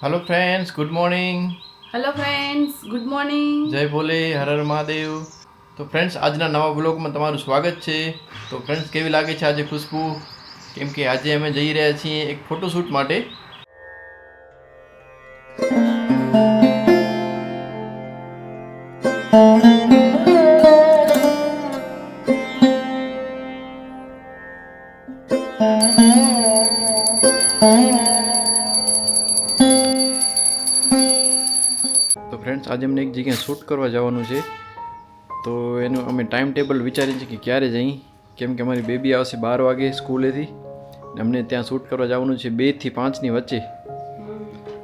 Hello friends, good morning. Good morning. જય ભોલે, હર હર મહાદેવ. તો friends, આજના નવા બ્લોગમાં તમારું સ્વાગત છે. તો ફ્રેન્ડ્સ, કેવી લાગે છે આજે ખુશ્બુ? કેમ કે આજે અમે જઈ રહ્યા છીએ એક ફોટોશૂટ માટે. તો ફ્રેન્ડ્સ, આજે અમને એક જગ્યાએ શૂટ કરવા જવાનું છે. તો એનું અમે ટાઈમ ટેબલ વિચારીએ છીએ કે ક્યારે જઈ, કેમ કે અમારી બેબી આવશે 12 વાગે સ્કૂલેથી ને અમને ત્યાં શૂટ કરવા જવાનું છે 2 થી 5 ની વચ્ચે.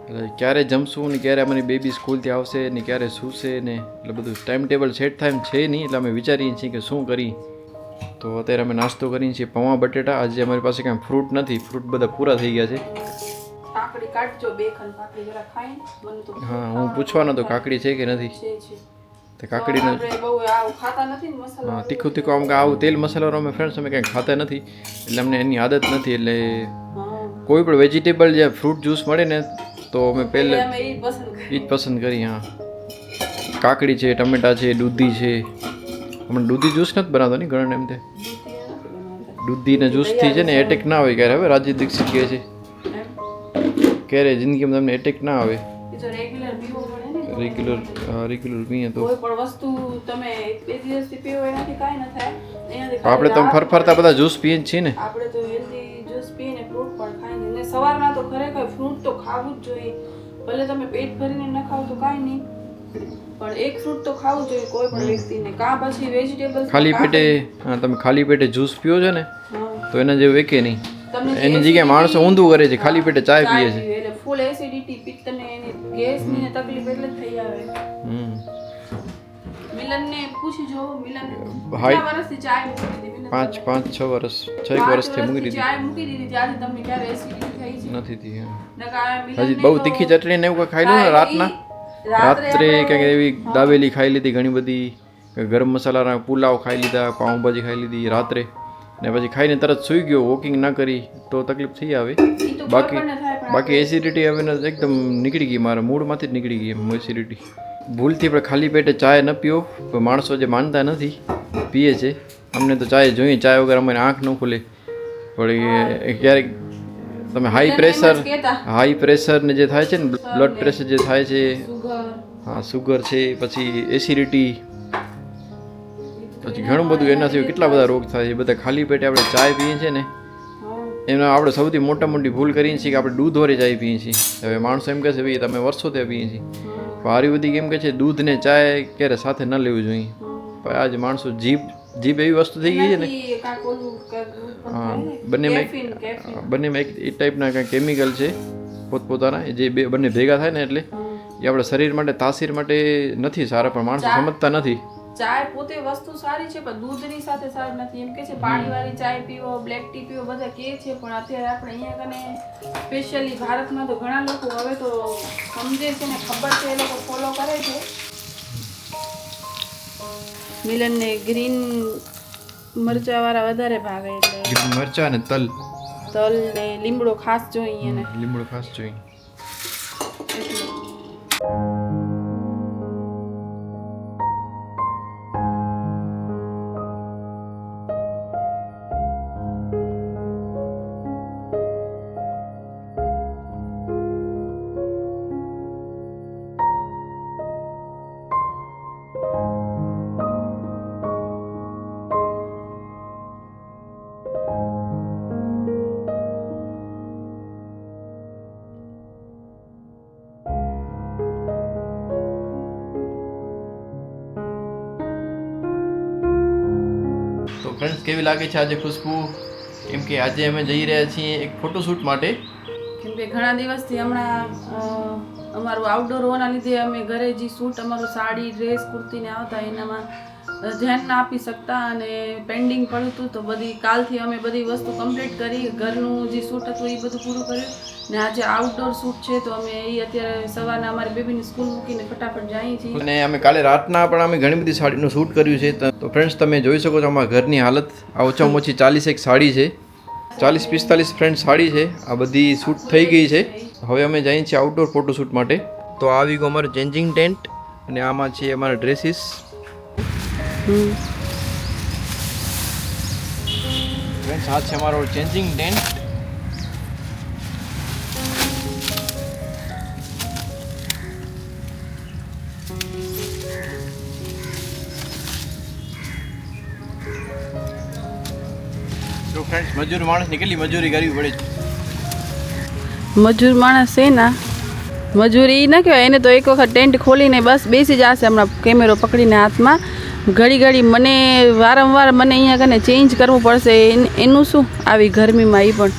એટલે ક્યારે જમશું ને ક્યારે અમારી બેબી સ્કૂલથી આવશે ને ક્યારે સૂશે ને એટલે બધું ટાઈમ ટેબલ સેટ થાય એમ છે નહીં. એટલે અમે વિચારીએ છીએ કે શું કરી. તો અત્યારે અમે નાસ્તો કરીએ છીએ પૌવા બટેટા. આજે અમારી પાસે કાંઈ ફ્રૂટ નથી, ફ્રૂટ બધા પૂરા થઈ ગયા છે. કાકડી કાઢજો, બે ખંડ કાકડી જરા ખાઈને મને તો. હા, હું પૂછવાનો તો કાકડી છે કે નથી. છે તો કાકડીને બહુ આવું ખાતા નથી ને મસાલા. હા, તીખું તીખું આમ આવું તેલ મસાલાવાળું અમે ફ્રેન્ડ્સ અમે કાંઈ ખાતા નથી, એટલે અમને એની આદત નથી. એટલે કોઈ પણ વેજીટેબલ જે ફ્રૂટ જ્યુસ મળે ને તો અમે પહેલે એ જ પસંદ કરી. હા, કાકડી છે, ટમેટા છે, દૂધી છે. હમણાં દૂધી જ્યુસ નથી બનાવતો ને ઘણા એમ તે દૂધીના જ્યુસથી છે ને એટેક ના આવે ક્યારે. હવે રાજી દીક્ષિત કહે છે ક્યારે જિંદગીમાં તમને એટેક ના આવે. રેગ્યુલર પીએ તો કોઈ પણ વસ્તુ તમે બે દિવસથી પીવો એનાથી કાંઈ ન થાય. એનાથી આપણે તો ફરફરતા બધા જ્યુસ પીએ જ છીએ ને. આપણે તો હેલ્ધી જ્યુસ પીને ફ્રૂટ પણ ખાઈને ને સવારમાં તો ખરેખર ફ્રૂટ તો ખાવું જ જોઈએ. ભલે તમે પેટ ભરીને ન ખાવ તો કાંઈ નહીં, પણ એક ફ્રૂટ તો ખાવું જોઈએ કોઈ પણ વ્યક્તિને. કાં પછી વેજીટેબલ્સ ખાલી પેટે. હા, તમે ખાલી પેટે જ્યુસ પીઓ છો ને તો એના જેવું એકે નહીં. એની જગ્યાએ માણસો ઊંધું કરે છે, ખાલી પેટે ચાય પીએ છે. એટલે ફૂલ એસિડિટી, પિત્ત ને એની ગેસની ને તકલીફ એટલે જ થઈ આવે. મિલનને પૂછી જો, મિલન કેટલા વર્ષથી ચાય મૂકી દીધી? મિલન 5-6 વર્ષ 6 વર્ષથી મૂકી દીધી. ચાય મૂકી દીધી ત્યારથી તમને ક્યારે એસિડિટી થઈ છે? નથી થઈ. નકા મિલન હજી બહુ તીખી ચટણી ને એવું ખાઈ લો ને રાતના. રાત્રે કંઈક એવી દાબેલી ખાઈ લીધી ઘણી બધી, ગરમ મસાલાના પુલાવ ખાઈ લીધા, પાઉંભાજી ખાઈ લીધી રાત્રે, ને પછી ખાઈને તરત સૂઈ ગયો. વોકિંગ ના કરી તો તકલીફ થઈ આવે. બાકી એસિડિટી હવે એકદમ નીકળી ગઈ, મારા મૂડમાંથી જ નીકળી ગઈ એમ એસિડિટી. ભૂલથી પણ ખાલી પેટે ચાય ન પીઓ. માણસો જે માનતા નથી પીએ છે. અમને તો ચાય જોઈએ, ચાય વગર અમારી આંખ ન ખુલે. પણ ક્યારેક તમે હાઈ પ્રેશર ને જે થાય છે ને, બ્લડ પ્રેશર જે થાય છે, હા, સુગર છે, પછી એસિડિટી, પછી ઘણું બધું એનાથી કેટલા બધા રોગ થાય છે. બધા ખાલી પેટે આપણે ચાય પીએ છીએ ને એમાં આપણે સૌથી મોટી ભૂલ કરીએ છીએ કે આપણે દૂધવાળી ચાય પીએ છીએ. હવે માણસો એમ કહે છે ભાઈ તમે વર્ષોથી પીએ છીએ, પણ આયુર્વેદિક એમ કહે છે દૂધ ને ચાય ક્યારે સાથે ન લેવું જોઈએ. પણ આજે માણસો જીભ એવી વસ્તુ થઈ ગઈ છે ને. હા, બંનેમાં એક એ ટાઈપના કાંઈ કેમિકલ છે પોતપોતાના, જે બંને ભેગા થાય ને એટલે એ આપણા શરીર માટે તાસીર માટે નથી સારા, પણ માણસો સમજતા નથી. ચાય પોતે વસ્તુ સારી છે પણ દૂધની સાથે સારી નથી. એમ કે છે પાણીવાળી ચાય પીવો, બ્લેક ટી પીવો, બધા કહે છે, પણ અત્યારે આપણે અહીંયા કને સ્પેશિયલી ભારતમાં તો ઘણા લોકો હવે તો સમજે છે ને ખબર છે, એ લોકો ફોલો કરે છે. મિલનને ગ્રીન મરચાવાળા વધારે ભાવે, એટલે ગ્રીન મરચા ને તલ ને લીમડો ખાસ જોઈએ ને. લીમડો ખાસ જોઈએ. તો ફ્રેન્ડ્સ, કેવી લાગે છે આજે ખુશ્બુ? કેમ કે આજે અમે જઈ રહ્યા છીએ એક ફોટોશૂટ માટે. કેમ કે ઘણા દિવસથી હમણાં અમારું આઉટડોર હોવાના લીધે અમે ઘરે જે શૂટ અમારું સાડી, ડ્રેસ, કુર્તીને આવતા એનામાં ધ્યાન ના આપી શકતા, અને પેન્ડિંગ પડ્યું હતું. તો કાલથી અમે બધી વસ્તુ કમ્પ્લીટ કરી, ઘરનું જે શૂટ હતું એ બધું પૂરું કર્યું, ને આજે આઉટડોર શૂટ છે તો અમે એ અત્યારે સવારના અમારી બેબીની સ્કૂલ મૂકીને ફટાફટ જઈએ છીએ. અને અમે કાલે રાતના પણ અમે ઘણી બધી સાડીનું શૂટ કર્યું છે. તો ફ્રેન્ડ્સ, તમે જોઈ શકો છો અમારા ઘરની હાલત. આ ઓછામાં ઓછી 40 એક સાડી છે, 40-45 ફ્રેન્ડ સાડી છે. આ બધી શૂટ થઈ ગઈ છે. હવે અમે જઈએ છીએ આઉટડોર ફોટોશૂટ માટે. તો આવી ગયો અમારું ચેન્જિંગ ટેન્ટ અને આમાં છે અમારા ડ્રેસીસ. ફ્રેન્ડ્સ આ છે અમારો ચેન્જિંગ ટેન્ટ. તો ફ્રેન્ડ્સ મજૂર માણસની કેટલી મજૂરી કરવી પડે છે. મજૂર માણસ છે ને મજૂરી ના કહેવાય એને તો એક વખત ટેન્ટ ખોલીને બસ બેસી જશે હમણાં કેમેરો પકડીને હાથમાં. ઘડી મને વારંવાર મને અહીંયા કને ચેન્જ કરવું પડશે એનું શું આવી ગરમીમાં એ પણ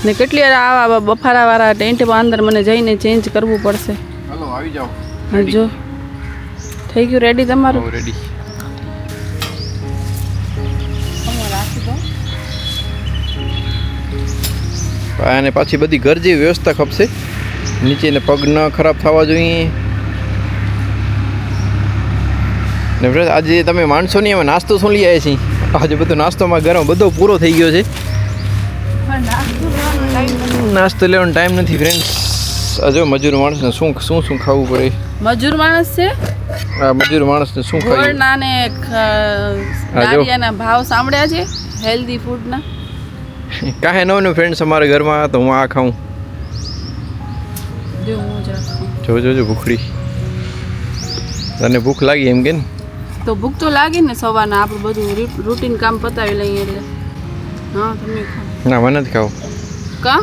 ને કેટલી વાર આવા બફારાવાળા ટેન્ટમાં અંદર મને જઈને ચેન્જ કરવું પડશે. હાલો આવી જાઓ. જો થઈ ગયું રેડી તમારું? રેડી. અને પાછી બધી ઘર જેવી વ્યવસ્થા ખપશે. નીચેને પગ ન ખરાબ થવા જોઈએ. ને ફ્રેન્ડ આજે તમે માણસો નહીં, અમે નાસ્તો શું લઈ આવ્યા છીએ? આજે બધો નાસ્તોમાં ગરમ બધો પૂરો થઈ ગયો છે. નાસ્તો લેવાનો ટાઈમ નથી ફ્રેન્ડ્સ. આ જો મજૂર માણસને શું શું શું ખાવું પડે. મજૂર માણસ છે આ મજૂર માણસને શું ખાવું? ગોળના ને દાળિયાના ભાવ સાંભળ્યા છે હેલ્ધી ફૂડના? કાંઈ ન ફ્રેન્ડ્સ અમારા ઘરમાં તો હું આ ખાઉં. જો ભૂખડી તને ભૂખ લાગી એમ કે ને? તો ભૂખ તો લાગી ને સવારના આપણે બધું રૂટીન કામ પતાવી લઈએ એટલે. હા તમે ખાઓ. ના મને નથી ખાવું. કા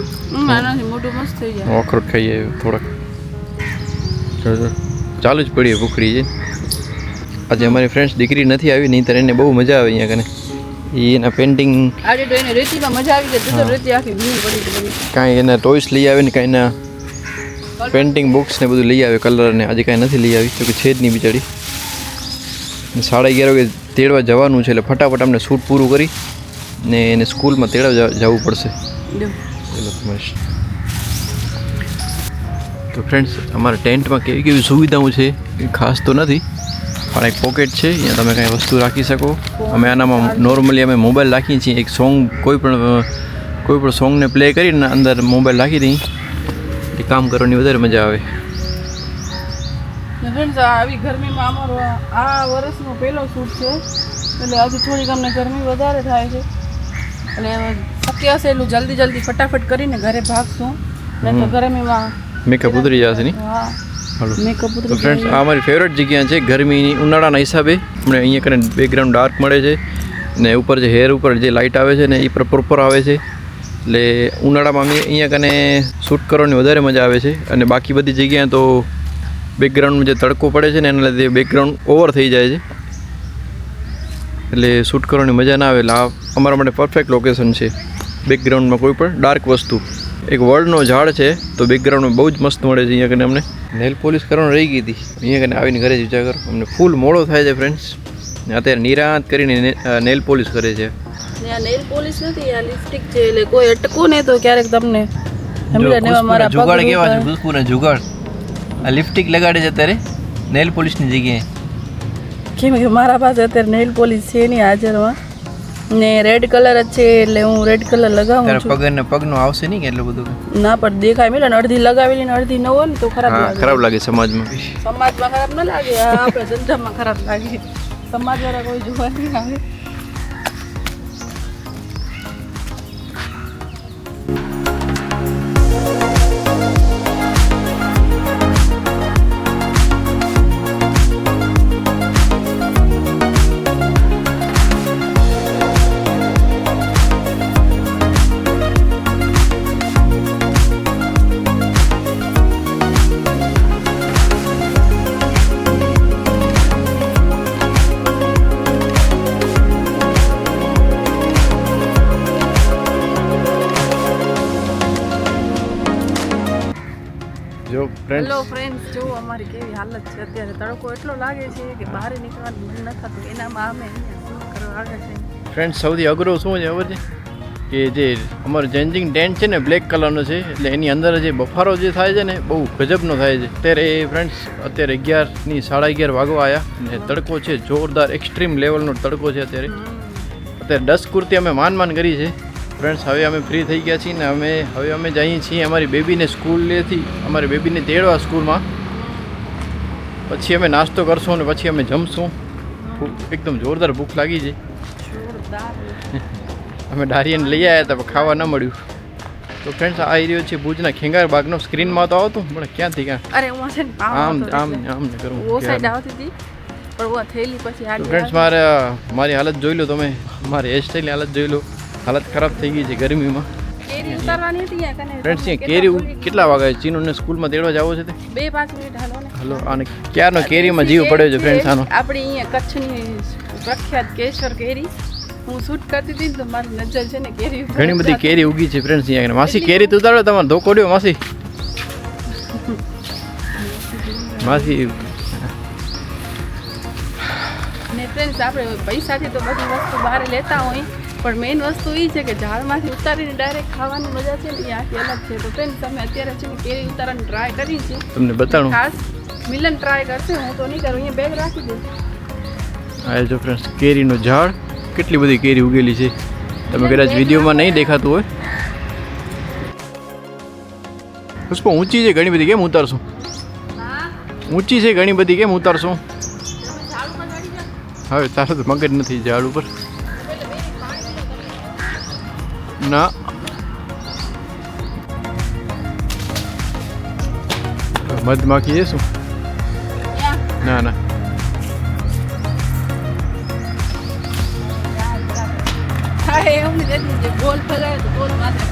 આનાથી મોઢું મસ્ત થઈ જાય. અખરોટ ખાઈએ થોડાક. જો ચાલુ જ પડીએ ભૂખડી છે. આજે અમારી ફ્રેન્ડ્સ દીકરી નથી આવી, નહીં તો એને બહુ મજા આવે અહીંયા કને. એના પેઇન્ટિંગ આજે તો એને રેતીમાં મજા આવી ગઈ. તો રેતી આખી ભીની પડી ગઈ. કાંઈ એના ટોયસ લઈ આવે ને કાંઈ એના પેઇન્ટિંગ બુક્સ ને બધું લઈ આવે કલર ને. આજે કાંઈ નથી લઈ આવી તો કે છે જ નહીં બિચારી. 11:30 વાગે તેડવા જવાનું છે એટલે ફટાફટ અમને શૂટ પૂરું કરી ને એને સ્કૂલમાં તેડવા જવું પડશે. તો ફ્રેન્ડ્સ અમારા ટેન્ટમાં કેવી કેવી સુવિધાઓ છે એ ખાસ તો નથી, પણ એક પોકેટ છે, અહીંયા તમે કાંઈ વસ્તુ રાખી શકો. અમે આનામાં નોર્મલી અમે મોબાઈલ રાખીએ છીએ. એક સોંગ કોઈ પણ સોંગને પ્લે કરીને અંદર મોબાઈલ રાખી દઈએ એ કામ કરવાની વધારે મજા આવે. ફ્રેન્ડ્સ આવી ગરમીમાં અમારો આ વર્ષનો પહેલો શૂટ છે એટલે હજુ થોડીક અમને ગરમી વધારે થાય છે એટલે શક્ય હશે એટલું જલ્દી ફટાફટ કરીને ઘરે ભાગશું નહીં તો ગરમીમાં મેકઅપ ઉતરી જશે નહીં. હા મેકઅપ તો ઉતરી ફ્રેન્ડ્સ આ અમારી ફેવરેટ જગ્યા છે ગરમીની ઉનાળાના હિસાબે. અમને અહીંયા કરીને બેકગ્રાઉન્ડ ડાર્ક મળે છે ને ઉપર જે હેર ઉપર જે લાઇટ આવે છે ને એ પ્રોપર આવે છે એટલે ઉનાળામાં અમે અહીંયા કને શૂટ કરવાની વધારે મજા આવે છે. અને બાકી બધી જગ્યાએ તો બેકગ્રાઉન્ડમાં જે તડકો પડે છે ને એના લીધે બેકગ્રાઉન્ડ ઓવર થઈ જાય છે એટલે શૂટ કરવાની મજા ના આવે. એટલે આ અમારા માટે પરફેક્ટ લોકેશન છે. બેકગ્રાઉન્ડમાં કોઈ પણ ડાર્ક વસ્તુ, એક વડનો ઝાડ છે તો બેકગ્રાઉન્ડમાં બહુ જ મસ્ત મળે છે. અહીંયા કને અમને નેલ પોલિશ કરવાનું રહી ગઈ હતી, અહીંયા કને આવીને ઘરે જ વિચાર કરો. અમને ફૂલ મોડો થાય છે ફ્રેન્ડ્સ. અત્યારે નિરાંત કરીને નેલ પોલિશ કરે છે. નેલ પોલિશ નથી, આ લિપસ્ટિક છે એટલે કોઈ અટકું ને તો ક્યારેક તમને જુગાડ કેવા છે, ખુશ્બુના જુગાડ. આ લિપસ્ટિક લગાડે છે અત્યારે નેલ પોલિશની જગ્યાએ. કેમ કે મારા પાસે અત્યારે નેલ પોલિશ છે નહીં હાજરમાં ને રેડ કલર જ છે એટલે હું રેડ કલર લગાવું છું. પગનું આવશે નહીં કે એટલું બધું ના પણ દેખાય મિલે ને અડધી લગાવેલી ને અડધી ન હોય ને તો ખરાબ લાગે સમાજમાં. ખરાબ ન લાગે, આપણે ધંધામાં ખરાબ લાગે. સમાજવાળા કોઈ જોવા નહીં આવે. હેલો ફ્રેન્ડ્સ, જો અમારી કેવી હાલત છે અત્યારે. તડકો એટલો લાગે છે કે બહાર નીકળવાનું મન ન થતું. એનામાં અમે અહીંયા શૂટ કરવા આગળ છે. ફ્રેન્ડ્સ સૌથી અઘરો શું છે ખબર છે કે જે અમારું ચેન્જિંગ ટેન્ટ છે ને બ્લેક કલરનો છે એટલે એની અંદર જે બફારો જે થાય છે ને બહુ ગજબનો થાય છે. અત્યારે ફ્રેન્ડ્સ અત્યારે 11:30 વાગવા આવ્યા ને તડકો છે જોરદાર, એક્સ્ટ્રીમ લેવલનો તડકો છે અત્યારે. ડસ્ટ કુર્તી અમે માન કરી છે ફ્રેન્ડ્સ હવે અમે ફ્રી થઈ ગયા છીએ ને હવે અમે જઈએ છીએ અમારી બેબીને સ્કૂલેથી અમારી બેબીને તેડવા સ્કૂલમાં. પછી અમે નાસ્તો કરશું અને પછી અમે જમશું. એકદમ જોરદાર ભૂખ લાગી છે. અમે ડારિયાને લઈ આવ્યા હતા પણ ખાવા ન મળ્યું. તો ફ્રેન્ડ્સ આ એરિયો છે ભુજના ખેંગાર બાગનો. સ્ક્રીનમાં તો આવતું પણ ક્યાંથી ક્યાં અરે હું છે ને આમ આમ આમ ને કરું. વો સાઈડ આવતી હતી પણ વો થેલી પછી તો ફ્રેન્ડ્સ મારી હાલત જોઈ લો તમે. મારી હેરસ્ટાઈલની હાલત જોઈ લો. હાલત ખરાબ થઈ ગઈ છે ગરમીમાં. કેરી ઉતારવાની હતી યા કને ફ્રેન્ડ્સ અહીંયા કેરી કેટલા વાગે ચીનુને સ્કૂલમાં તેડવા જવો છે તે 2-5 મિનિટ હાલો ને. હલો આને ક્યારનો કેરીમાં જીવ પડ્યો છે ફ્રેન્ડ્સ આનો. આપણી અહીંયા કચ્છની પ્રખ્યાત કેસર કેરી હું શૂટ કરતી હતી તો મારી નજર છે ને કેરી ઉપર ઘણી બધી કેરી ઉગી છે ફ્રેન્ડ્સ અહીંયા. માસી કેરી તો ઉતારો તમારે ધોકો દ્યો માસી. માસી ને ફ્રેન્ડ્સ આપણે પૈસાથી તો બધી વસ્તુ બહાર લેતા હોય પણ મેઇન વસ્તુ એ છે કે ઝાડમાંથી ઉતારીને ડાયરેક્ટ ખાવાની મજા છે ને એ આખી અલગ છે. તો ફ્રેન્ડ્સ અમે અત્યારે છે ને કેરી ઉતારવાની ટ્રાય કરી છે. તમને બતાડું. ખાસ મિલન ટ્રાય કરશે, હું તો નહીં કરું. અહીંયા બેગ રાખી દઉં. આ જો ફ્રેન્ડ્સ કેરીનું ઝાડ કેટલી બધી કેરી ઉગેલી છે. તમે કદાચ વિડીયોમાં નહીં દેખાતું હોય. પુષ્પો ઊંચી છે ઘણી બધી, કેમ ઉતારશું? ઊંચી છે ઘણી બધી, કેમ ઉતારશું? હવે તારે તો મગજ નથી ઝાડ ઉપર. ના મધમાખી છે શું? ના ના હા એવું નથી, ગોલ ફગાય તો ગોલ માથે